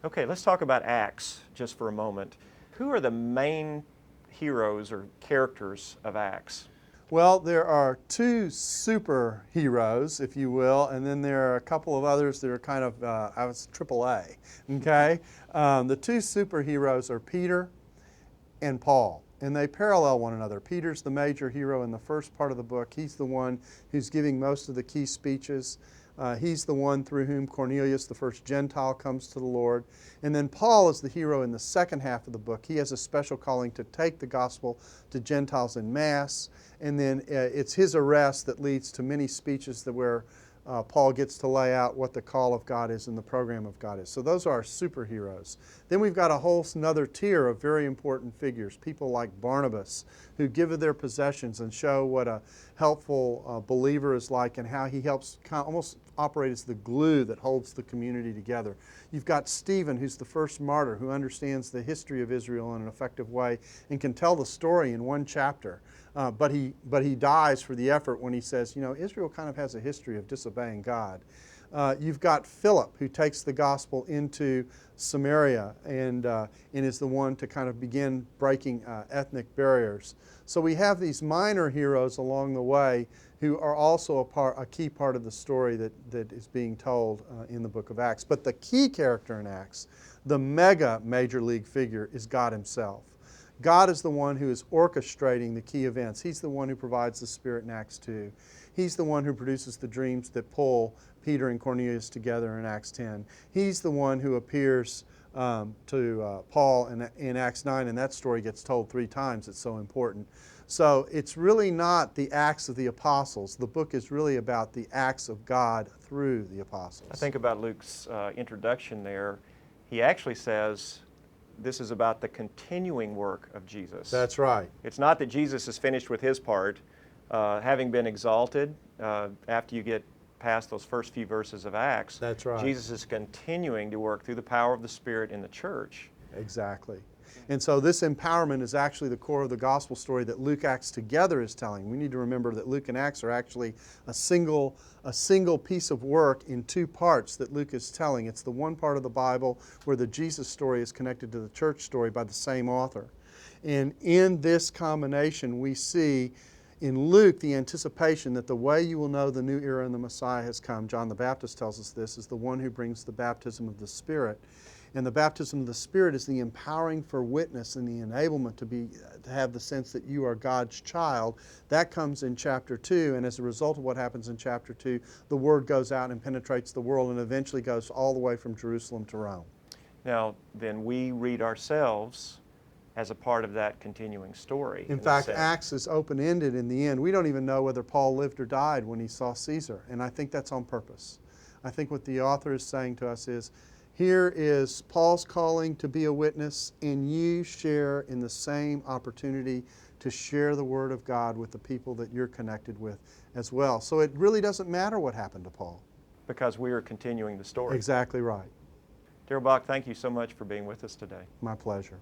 Okay, let's talk about Acts just for a moment. Who are the main heroes or characters of Acts? Well, there are two superheroes, if you will, and then there are a couple of others that are kind of, I was AAA, okay? The two superheroes are Peter and Paul, and they parallel one another. Peter's the major hero in the first part of the book. He's the one who's giving most of the key speeches. He's the one through whom Cornelius, the first Gentile, comes to the Lord. And then Paul is the hero in the second half of the book. He has a special calling to take the gospel to Gentiles en masse. And then it's his arrest that leads to many speeches where Paul gets to lay out what the call of God is and the program of God is. So those are our superheroes. Then we've got a whole another tier of very important figures, people like Barnabas, who give of their possessions and show what a helpful believer is like and how he helps kind of almost operate as the glue that holds the community together. You've got Stephen, who's the first martyr, who understands the history of Israel in an effective way and can tell the story in one chapter. But he dies for the effort when he says, you know, Israel kind of has a history of disobeying God. You've got Philip, who takes the gospel into Samaria and is the one to kind of begin breaking ethnic barriers. So we have these minor heroes along the way who are also a key part of the story that is being told in the book of Acts. But the key character in Acts, the major league figure, is God Himself. God is the one who is orchestrating the key events. He's the one who provides the Spirit in Acts 2. He's the one who produces the dreams that pull Peter and Cornelius together in Acts 10. He's the one who appears to Paul in Acts 9, and that story gets told 3 times. It's so important. So it's really not the Acts of the Apostles. The book is really about the acts of God through the Apostles. I think about Luke's introduction there. He actually says this is about the continuing work of Jesus. That's right. It's not that Jesus is finished with His part, having been exalted after you get past those first few verses of Acts. That's right. Jesus is continuing to work through the power of the Spirit in the church. Exactly. And so this empowerment is actually the core of the gospel story that Luke, Acts together is telling. We need to remember that Luke and Acts are actually a single piece of work in 2 parts that Luke is telling. It's the one part of the Bible where the Jesus story is connected to the church story by the same author. And in this combination, we see in Luke the anticipation that the way you will know the new era and the Messiah has come, John the Baptist tells us this, is the one who brings the baptism of the Spirit. And the baptism of the Spirit is the empowering for witness and the enablement to have the sense that you are God's child. That comes in chapter 2, and as a result of what happens in chapter 2, the word goes out and penetrates the world and eventually goes all the way from Jerusalem to Rome. Now, then we read ourselves as a part of that continuing story. In fact, Acts is open-ended in the end. We don't even know whether Paul lived or died when he saw Caesar, and I think that's on purpose. I think what the author is saying to us is, here is Paul's calling to be a witness, and you share in the same opportunity to share the Word of God with the people that you're connected with as well. So it really doesn't matter what happened to Paul. Because we are continuing the story. Exactly right. Darrell Bock, thank you so much for being with us today. My pleasure.